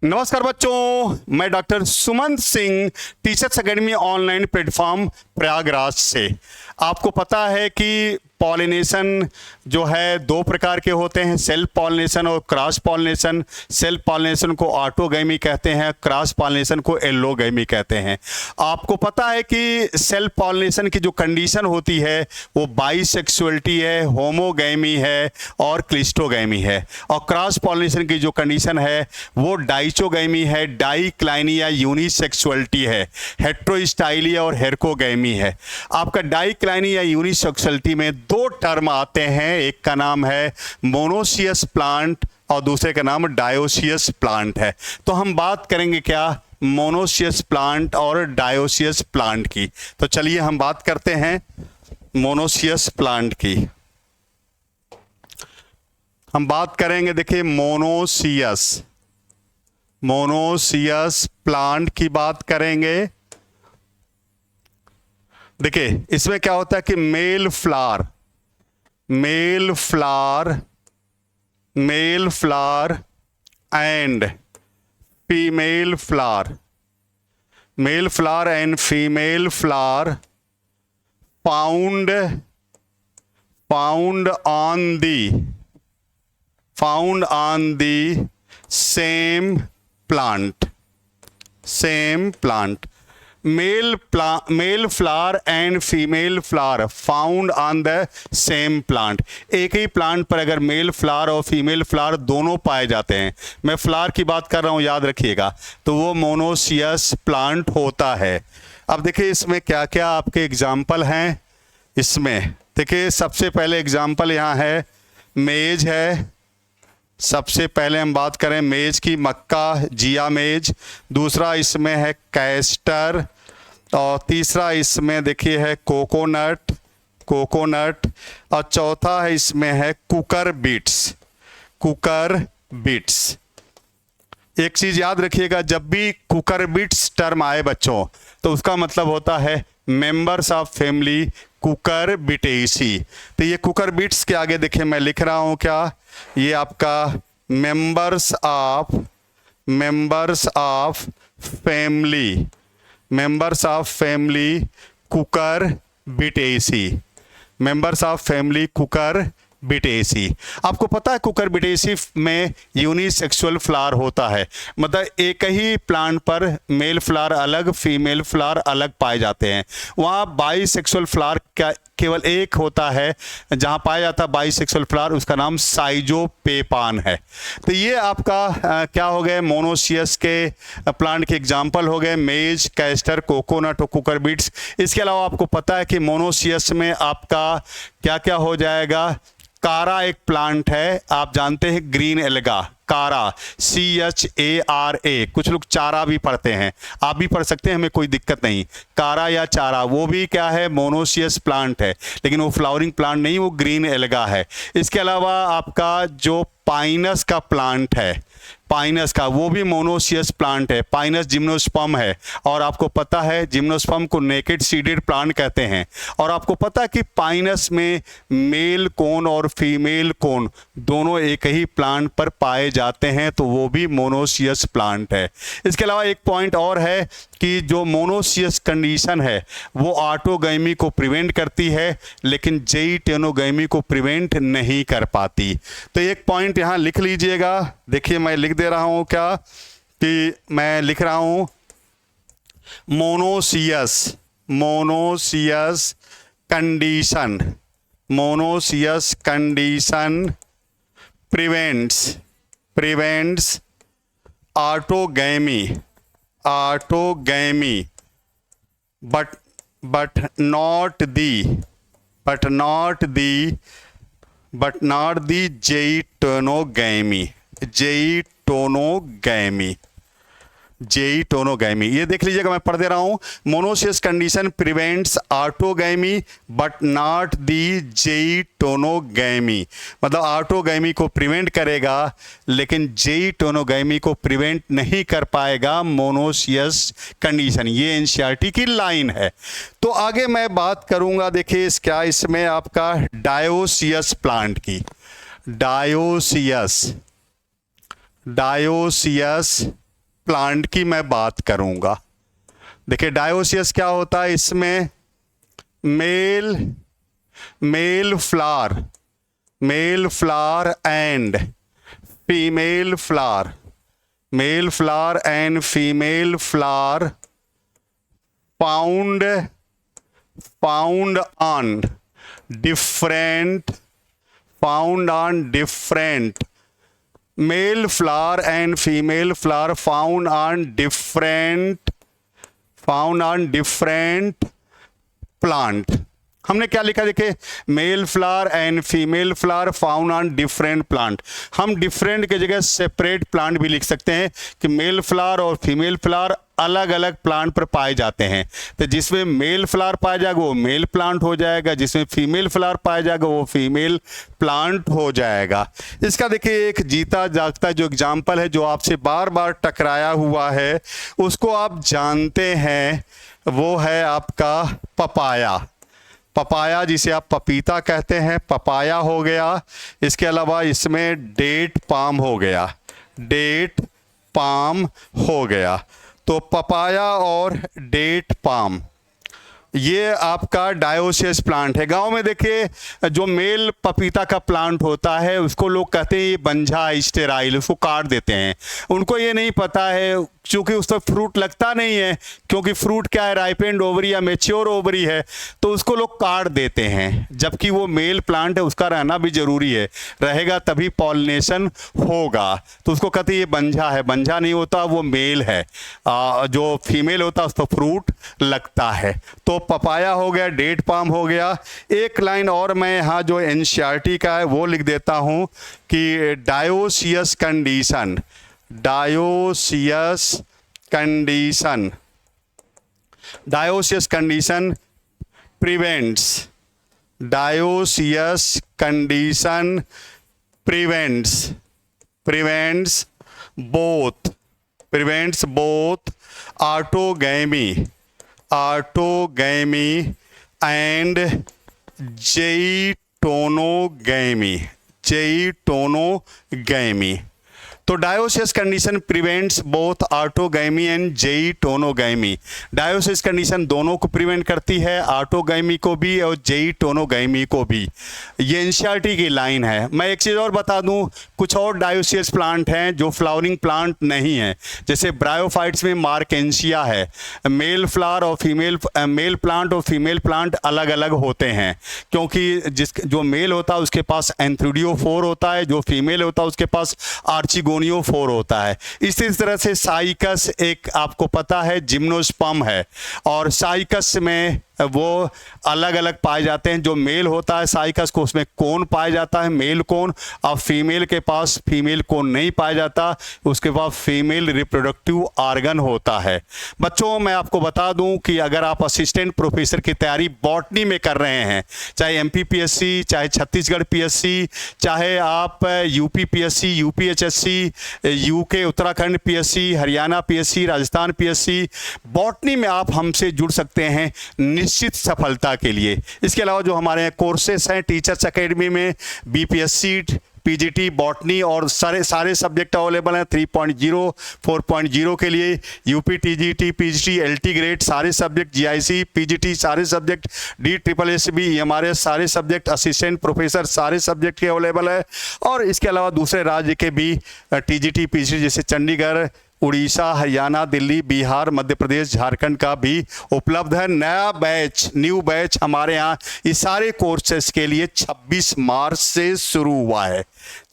नमस्कार बच्चों, मैं doctor Suman Singh teachers academy online platform Prayagraj से। आपको पता है कि पॉलिनेशन जो है दो प्रकार के होते हैं, सेल्फ पॉलिनेशन और क्रॉस पॉलिनेशन। सेल्फ पॉलिनेशन को ऑटोगैमी कहते हैं, क्रॉस पॉलिनेशन को एलोगैमी कहते हैं। आपको पता है कि सेल्फ पॉलिनेशन की जो कंडीशन होती है वो बाइसेक्सुअलिटी है, होमोगैमी है और क्लिस्टोगैमी है। और क्रॉस पॉलिनेशन की जो कंडीशन है वो डाइचोगैमी है, डाइक्लाइनी या यूनिसेक्सुअलिटी है, हेट्रोस्टाइलिया और हेरकोगैमी है। आपका डाइक्लाइनी या यूनिसेक्सुअलिटी में दो टर्म आते हैं, एक का नाम है मोनोसियस प्लांट और दूसरे का नाम डायोसियस प्लांट है। तो हम बात करेंगे क्या, मोनोसियस प्लांट और डायोसियस प्लांट की। तो चलिए हम बात करते हैं मोनोसियस प्लांट की। हम बात करेंगे, देखिए मोनोसियस प्लांट की बात करेंगे। देखिए इसमें क्या होता है कि male flower and female flower, male flower and female flower found on the same plant. Male flower and female flower found on the same plant. एक ही प्लांट पर अगर मेल फ्लावर और फीमेल फ्लावर दोनों पाए जाते हैं, मैं फ्लावर की बात कर रहा हूं, याद रखिएगा, तो वो मोनोसियस प्लांट होता है। अब देखिए इसमें क्या क्या आपके एग्जाम्पल हैं। इसमें देखिए सबसे पहले एग्जाम्पल यहाँ है, मेज है। सबसे पहले हम बात करें मेज की, मक्का, जिया मेज। दूसरा इसमें है कैस्टर और तीसरा इसमें देखिए है कोकोनट। और चौथा है इसमें है कुकर बीट्स। एक चीज याद रखिएगा, जब भी कुकर बीट्स टर्म आए बच्चों तो उसका मतलब होता है मेंबर्स ऑफ फैमिली कुकर बिटेसी। तो ये कुकर बीट्स के आगे देखिए मैं लिख रहा हूं क्या, ये आपका मेंबर्स ऑफ फैमिली कुकर बिटेसी। आपको पता है कुकर बिटेसी में यूनिसेक्सुअल फ्लावर होता है, मतलब एक ही प्लांट पर मेल फ्लावर अलग, फीमेल फ्लावर अलग पाए जाते हैं। वहाँ बाइसेक्सुअल फ्लावर का केवल एक होता है जहाँ पाया जाता है बाइसेक्सुअल फ्लावर, उसका नाम साइजोपेपान है। तो ये आपका क्या हो गए, मोनोसियस के प्लांट के एग्जाम्पल हो गए, मेज, कैस्टर, कोकोनट और कुकर बीट्स। इसके अलावा आपको पता है कि मोनोसियस में आपका क्या क्या हो जाएगा, कारा एक प्लांट है, आप जानते हैं, ग्रीन एल्गा, कारा, CHARA। कुछ लोग चारा भी पढ़ते हैं, आप भी पढ़ सकते हैं, हमें कोई दिक्कत नहीं। कारा या चारा वो भी क्या है, मोनोसियस प्लांट है, लेकिन वो फ्लावरिंग प्लांट नहीं, वो ग्रीन एल्गा है। इसके अलावा आपका जो पाइनस का प्लांट है, पाइनस का, वो भी मोनोसियस प्लांट है। पाइनस जिम्नोस्पर्म है, और आपको पता है जिम्नोस्पर्म को नेकेड सीडेड प्लांट कहते हैं। और आपको पता है कि पाइनस में मेल कोन और फीमेल कोन दोनों एक ही प्लांट पर पाए जाते हैं, तो वो भी मोनोसियस प्लांट है। इसके अलावा एक पॉइंट और है कि जो मोनोसियस कंडीशन है वो ऑटोगैमी को प्रिवेंट करती है, लेकिन जेइटेनोगैमी को प्रिवेंट नहीं कर पाती। तो एक पॉइंट यहाँ लिख लीजिएगा, देखिए मैं लिख दे रहा हूँ क्या, कि मैं लिख रहा हूँ monoecious condition prevents autogamy but not the geitonogamy. ये देख लीजिएगा, मैं पढ़ दे रहा हूं, monoecious condition prevents autogamy but not the geitonogamy. मतलब ऑटोगैमी को प्रिवेंट करेगा, लेकिन जेइटोनोगैमी को प्रिवेंट नहीं कर पाएगा मोनोसियस कंडीशन। ये एनसीईआरटी की लाइन है। तो आगे मैं बात करूंगा, देखिए क्या इसमें आपका डायोसियस प्लांट की, डायोसियस प्लांट की मैं बात करूंगा। देखिए डायोसियस क्या होता है, इसमें male flower and female flower found on different male flower and female flower found on different plant। हमने क्या लिखा, देखिए male flower and female flower found on different plant. हम डिफरेंट की जगह सेपरेट प्लांट भी लिख सकते हैं कि मेल फ्लावर और फीमेल फ्लावर अलग अलग प्लांट पर पाए जाते हैं। तो जिसमें मेल फ्लावर पाया जाएगा वो मेल प्लांट हो जाएगा, जिसमें फीमेल फ्लावर पाया जाएगा वो फीमेल प्लांट हो जाएगा। इसका देखिए एक जीता जागता जो एग्जाम्पल है, जो आपसे बार बार टकराया हुआ है, उसको आप जानते हैं, वो है आपका पपाया जिसे आप पपीता कहते हैं, पपाया हो गया। इसके अलावा इसमें डेट पाम हो गया। तो पपाया और डेट पाम ये आपका डायोसियस प्लांट है। गांव में देखिए जो मेल पपीता का प्लांट होता है उसको लोग कहते हैं ये बंझा स्टेराइल, उसको काट देते हैं। उनको ये नहीं पता है क्योंकि उस पर फ्रूट लगता नहीं है, क्योंकि फ्रूट क्या है, राइपेंड ओवरी या मेच्योर ओवरी है, तो उसको लोग काट देते हैं। जबकि वो मेल प्लांट है, उसका रहना भी जरूरी है, रहेगा तभी पॉलिनेशन होगा। तो उसको कहते हैं ये बंझा है, बंझा नहीं होता, वो मेल है। जो फीमेल होता है उसको फ्रूट लगता है। तो पपाया हो गया, डेट पाम हो गया। एक लाइन और मैं यहाँ जो एनसीईआरटी का है वो लिख देता हूँ कि dioecious condition prevents both autogamy and geitonogamy. तो dioecious condition prevents both autogamy and geitonogamy. Dioecious condition दोनों को प्रिवेंट करती है, ऑटोगैमी को भी और ज़ेइटोनोगैमी को भी। ये एनसीईआरटी की लाइन है। मैं एक चीज़ और बता दूं, कुछ और डायोसियस प्लांट हैं जो फ्लावरिंग प्लांट नहीं है। जैसे ब्रायोफाइट्स में मार्केंसिया है, मेल फ्लावर और मेल प्लांट और फीमेल प्लांट अलग अलग होते हैं, क्योंकि जो मेल होता है उसके पास एंथ्रिडियोफोर होता है, जो फीमेल होता है उसके पास आर्चिगोनियोफोर होता है। इसी तरह से साइकस एक आपको पता है जिम्नोस्पर्म है, और साइकस में वो अलग अलग पाए जाते हैं। जो मेल होता है साइकस को, उसमें कोन पाया जाता है, मेल कोन, और फीमेल के पास फीमेल कोन नहीं पाया जाता, उसके पास फीमेल रिप्रोडक्टिव ऑर्गन होता है। बच्चों मैं आपको बता दूं कि अगर आप असिस्टेंट प्रोफेसर की तैयारी बॉटनी में कर रहे हैं, चाहे एमपीपीएससी, चाहे छत्तीसगढ़ पीएससी, चाहे आप UP PSC, UPHSC, UK Uttarakhand PSC, Haryana PSC, Rajasthan PSC, botany में आप हमसे जुड़ सकते हैं निश्चित सफलता के लिए। इसके अलावा जो हमारे यहाँ कोर्सेस हैं टीचर्स एकेडमी में, बीपीएससी, पीजीटी, बॉटनी और सारे सब्जेक्ट अवेलेबल हैं। 3.0, 4.0 के लिए UP, TGT, PGT, LT grade सारे सब्जेक्ट, जीआईसी, पीजीटी सारे सब्जेक्ट, DSSB, EMRS सारे सब्जेक्ट, असिस्टेंट प्रोफेसर सारे सब्जेक्ट के अवेलेबल है। और इसके अलावा दूसरे राज्य के भी टीजीटी, पीजीटी जैसे चंडीगढ़, उड़ीसा, हरियाणा, दिल्ली, बिहार, मध्य प्रदेश, झारखंड का भी उपलब्ध है। न्यू बैच हमारे यहाँ इस सारे कोर्सेस के लिए 26 मार्च से शुरू हुआ है।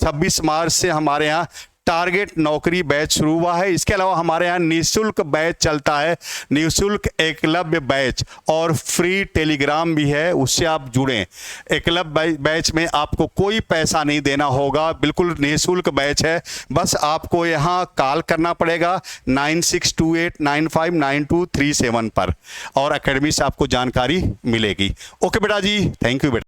26 मार्च से हमारे यहाँ टारगेट नौकरी बैच शुरू हुआ है। इसके अलावा हमारे यहाँ निःशुल्क बैच चलता है, निःशुल्क एकलव्य बैच, और फ्री टेलीग्राम भी है, उससे आप जुड़ें। एकलव्य बैच में आपको कोई पैसा नहीं देना होगा, बिल्कुल निःशुल्क बैच है। बस आपको यहाँ कॉल करना पड़ेगा 9628959237 पर, और एकेडमी से आपको जानकारी मिलेगी। ओके बेटा जी, थैंक यू बेटा।